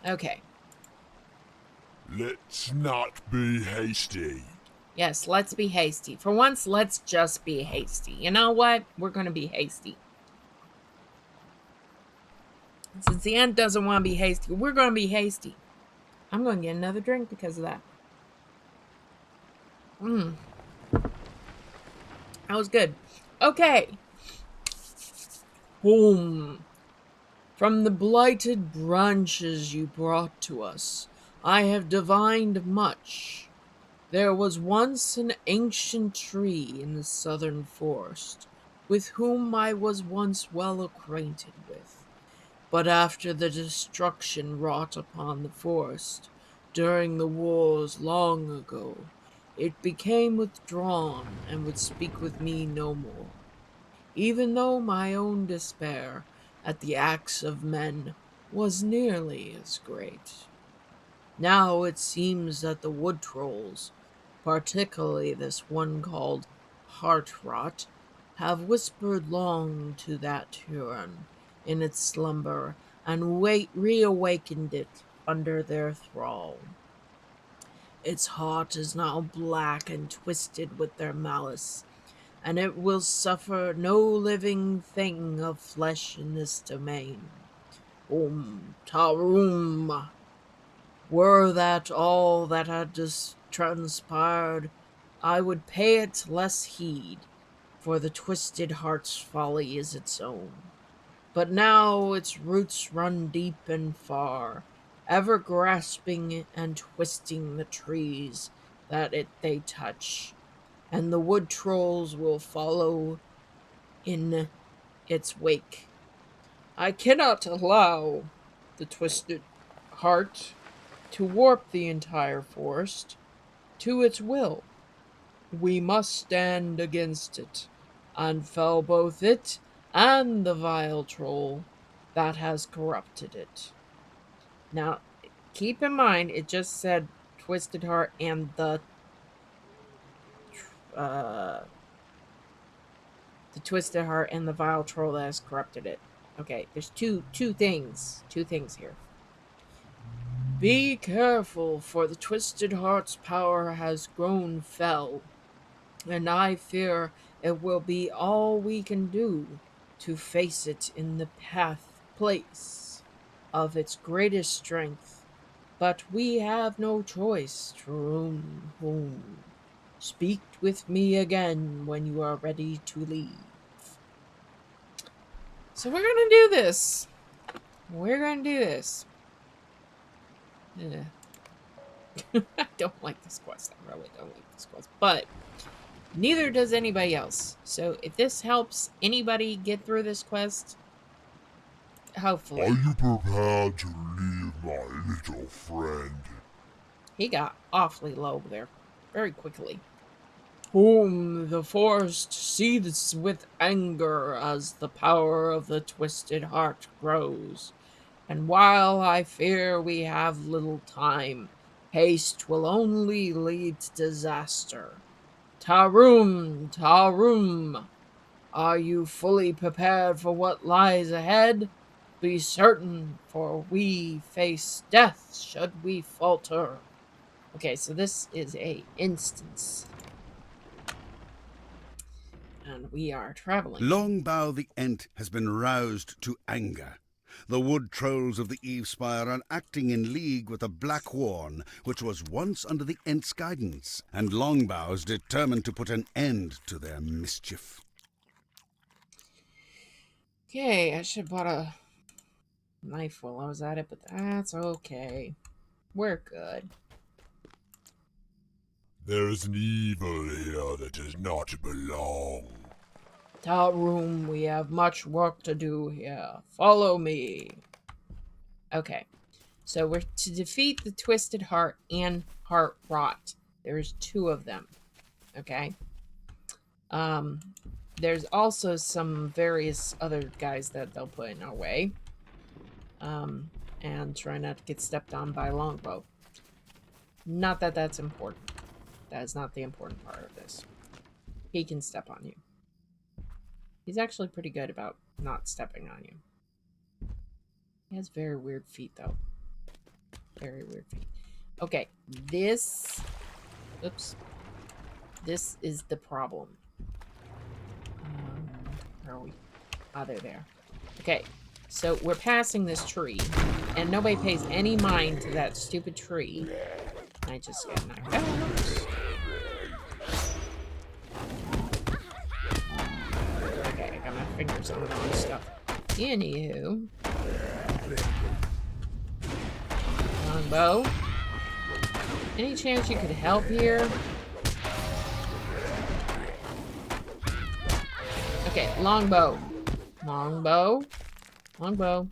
Okay. Let's not be hasty. Yes, let's be hasty. For once, let's just be hasty. You know what? We're going to be hasty. Since the Ant doesn't want to be hasty, we're going to be hasty. I'm going to get another drink because of that. Mmm, that was good. Okay. Boom. From the blighted branches you brought to us, I have divined much. There was once an ancient tree in the southern forest, with whom I was once well acquainted with. But after the destruction wrought upon the forest during the wars long ago, it became withdrawn and would speak with me no more, even though my own despair at the acts of men was nearly as great. Now it seems that the wood trolls, particularly this one called Heart Rot, have whispered long to that Huron in its slumber and reawakened it under their thrall. Its heart is now black and twisted with their malice, and it will suffer no living thing of flesh in this domain. Tarum! Were that all that had just transpired, I would pay it less heed, for the twisted heart's folly is its own. But now its roots run deep and far, ever grasping and twisting the trees that they touch, and the wood trolls will follow in its wake. I cannot allow the twisted heart to warp the entire forest to its will. We must stand against it and fell both it and the vile troll that has corrupted it. Now, keep in mind, it just said Twisted Heart and uh, the Twisted Heart and the vile troll that has corrupted it. Okay, there's two things here. Be careful, for the Twisted Heart's power has grown fell, and I fear it will be all we can do to face it in the place of its greatest strength. But we have no choice, Troon. Whom speak with me again when you are ready to leave. So we're gonna do this. We're gonna do this. Yeah. I don't like this quest. I really don't like this quest. But neither does anybody else. So if this helps anybody get through this quest, Are hopefully. you prepared to leave, my little friend? He got awfully low there very quickly. Whom the forest seethes with anger as the power of the twisted heart grows. And while I fear we have little time, haste will only lead to disaster. Tarum, Tarum, are you fully prepared for what lies ahead? Be certain, for we face death should we falter. Okay, so this is a instance, and we are traveling. Longbow the Ent has been roused to anger. The wood trolls of the Evespire are acting in league with the Black Warn, which was once under the Ent's guidance, and Longbow's determined to put an end to their mischief. Okay, I should have bought a knife while I was at it, but that's okay. We're good. There is an evil here that does not belong. Room, we have much work to do here. Follow me. Okay, so we're to defeat the Twisted Heart and Heart Rot. There's two of them. Okay. Um, there's also some various other guys that they'll put in our way. Um, and try not to get stepped on by Longbow. Not that that's important. That is not the important part of this. He can step on you. He's actually pretty good about not stepping on you. He has very weird feet, though. Very weird feet. Okay, this... Oops. This is the problem. Where are we? Ah, they're there. Okay, so we're passing this tree, and nobody pays any mind to that stupid tree. I just got knocked out. Okay, I got my fingers on the wrong stuff. Anywho. Longbow. Any chance you could help here? Okay, longbow. Longbow. Longbow.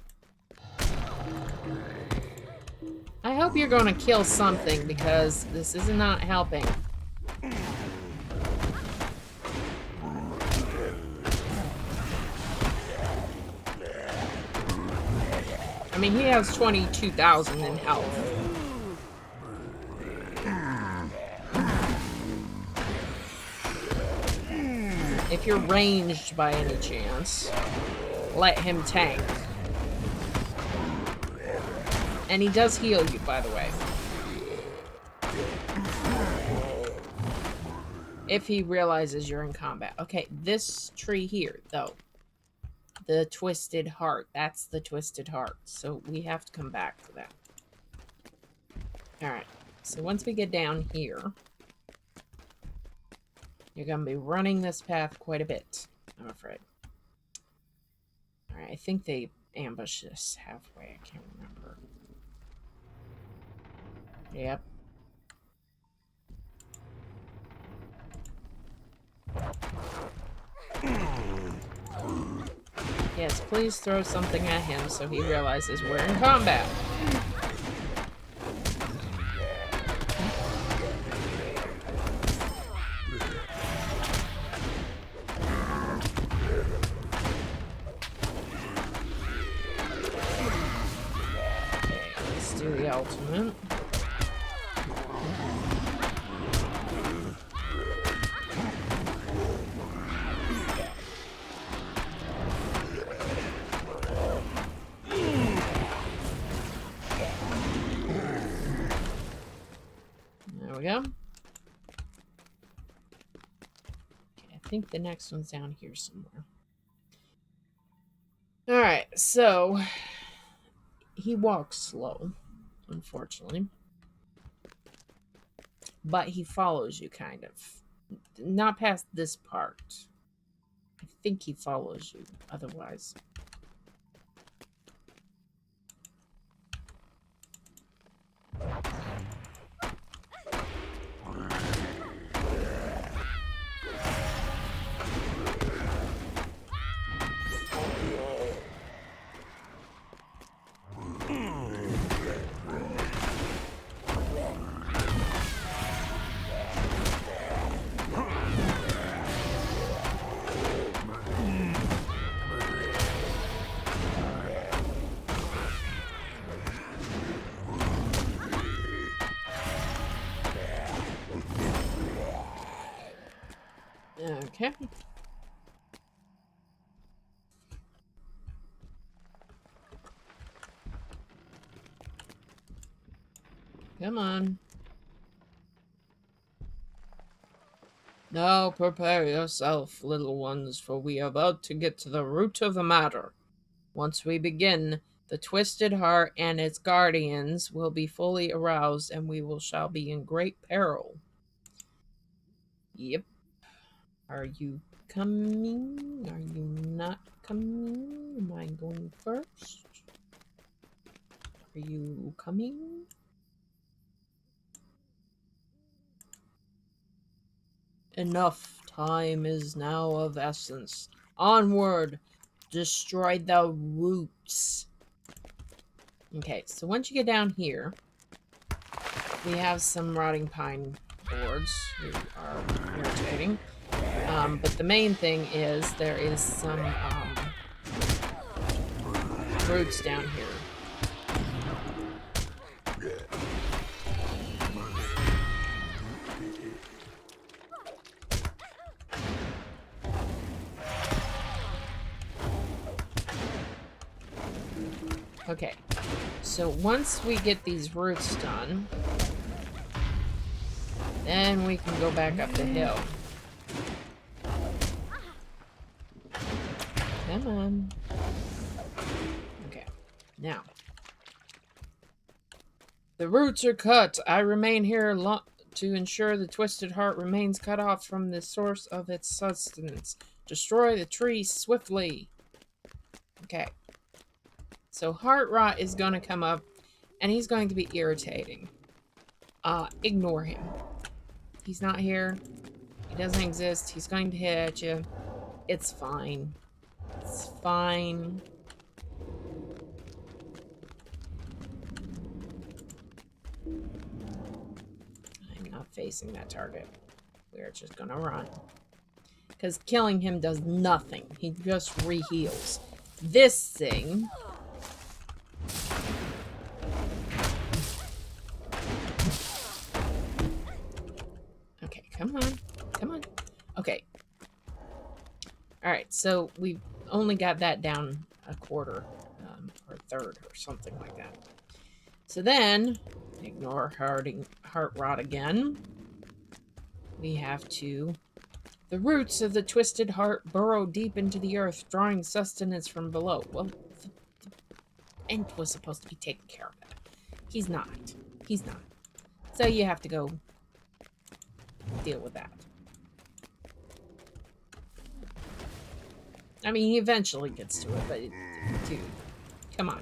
I hope you're gonna kill something because this is not helping. I mean, he has 22,000 in health. If you're ranged by any chance, let him tank. And he does heal you, by the way. If he realizes you're in combat. Okay, this tree here, though. The Twisted Heart. That's the Twisted Heart. So we have to come back to that. Alright. So once we get down here, you're going to be running this path quite a bit, I'm afraid. Alright, I think they ambushed us halfway. I can't remember. Yep. Yes, please throw something at him so he realizes we're in combat. Okay, let's do the ultimate. We go. Okay, I think the next one's down here somewhere. Alright, so he walks slow, unfortunately. But he follows you, kind of. Not past this part. I think he follows you, otherwise. Okay. Come on. Now prepare yourself, little ones, for we are about to get to the root of the matter. Once we begin, the Twisted Heart and its guardians will be fully aroused, and we shall be in great peril. Yep. Are you coming? Are you not coming? Am I going first? Are you coming? Enough. Time is now of essence. Onward! Destroy the roots. Okay, so once you get down here, we have some rotting pine boards who are irritating. But the main thing is there is some roots down here. Okay, So once we get these roots done, then we can go back up the hill. Come on. Okay, now. The roots are cut. I remain here to ensure the twisted heart remains cut off from the source of its sustenance. Destroy the tree swiftly. Okay. So heart rot is going to come up, and he's going to be irritating. Ignore him. He's not here. He doesn't exist. He's going to hit you. It's fine. It's fine. I'm not facing that target. We're just gonna run. Because killing him does nothing. He just re-heals. This thing... Okay, come on. Come on. Okay. Alright, so we've only got that down a quarter. Or a third, or something like that. So then, ignore heart rot again. We have to... The roots of the twisted heart burrow deep into the earth, drawing sustenance from below. Well, the Ent was supposed to be taking care of that. He's not. He's not. So you have to go deal with that. I mean, he eventually gets to it, but... Dude, come on.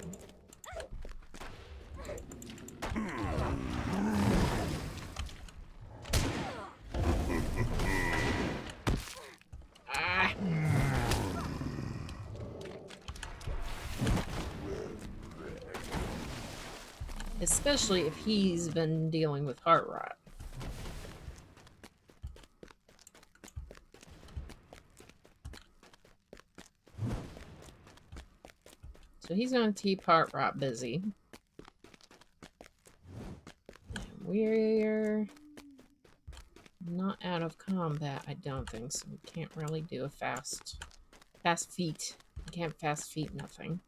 Especially if he's been dealing with heart rot. So he's going to keep heart rot busy. And we're not out of combat, I don't think, so we can't really do a fast feet. We can't fast feet nothing.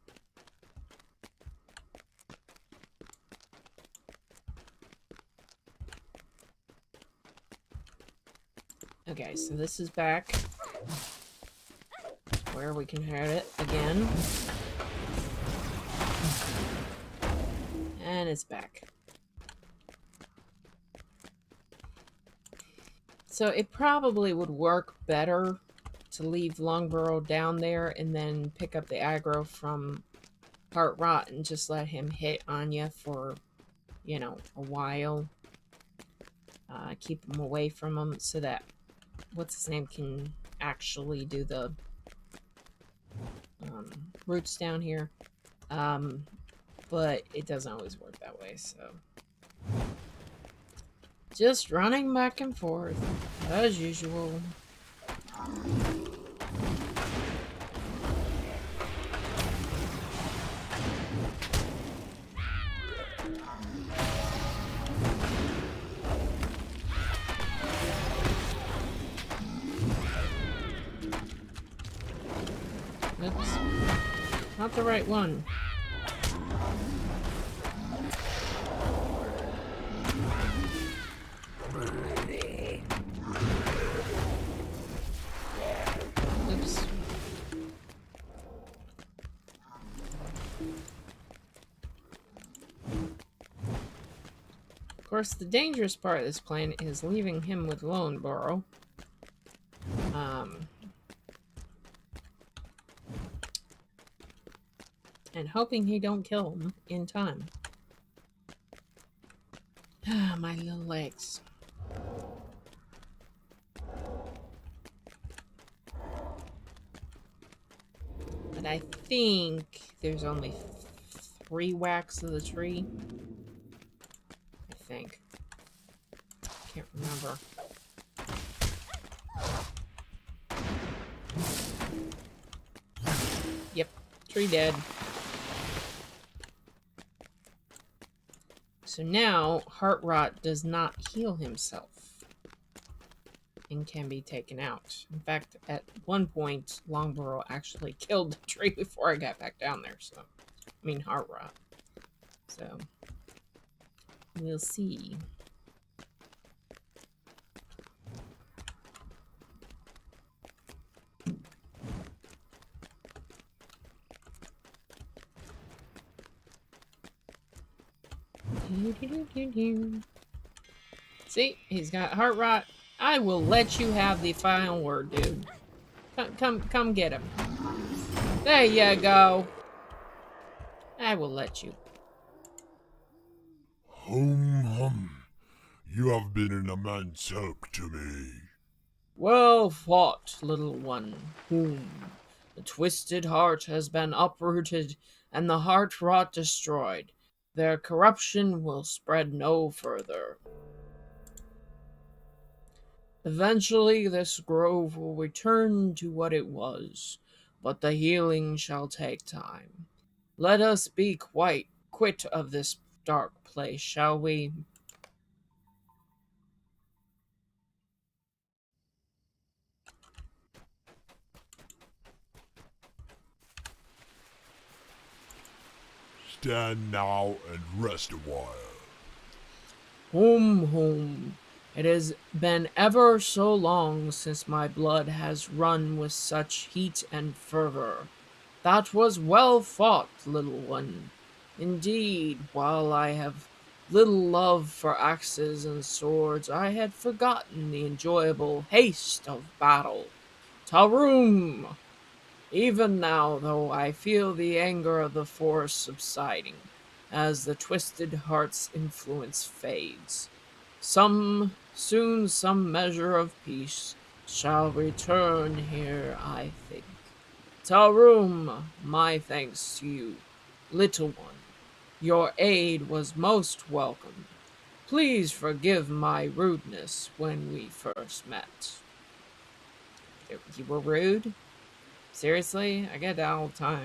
Okay, so this is back where we can hurt it again. And it's back. So it probably would work better to leave Longburrow down there and then pick up the aggro from Heart Rot and just let him hit Anya for, you know, a while. Keep him away from him so that what's his name can actually do the roots down here. But it doesn't always work that way, so just running back and forth as usual. Oops. Not the right one. Oops. Of course, the dangerous part of this plan is leaving him with Longburrow. And hoping he don't kill him in time. Ah, my little legs. But I think there's only 3 whacks of the tree. I think. Can't remember. Yep, tree dead. So now, Heart Rot does not heal himself and can be taken out. In fact, at one point, Longburrow actually killed the tree before I got back down there, so... I mean, Heart Rot. So So, we'll see. See, he's got heart rot. I will let you have the final word, dude. Come get him. There you go. I will let you. Hum. You have been an immense help to me. Well fought, little one. Whom the twisted heart has been uprooted and the heart rot destroyed. Their corruption will spread no further. Eventually, this grove will return to what it was, but the healing shall take time. Let us be quite quit of this dark place, shall we? Stand now and rest a while. Home. It has been ever so long since my blood has run with such heat and fervor. That was well fought, little one. Indeed, while I have little love for axes and swords, I had forgotten the enjoyable haste of battle. Taroom! Even now, though, I feel the anger of the forest subsiding as the twisted heart's influence fades. Soon some measure of peace shall return here, I think. Taroom, my thanks to you, little one. Your aid was most welcome. Please forgive my rudeness when we first met. You were rude? Seriously? I get that all the time.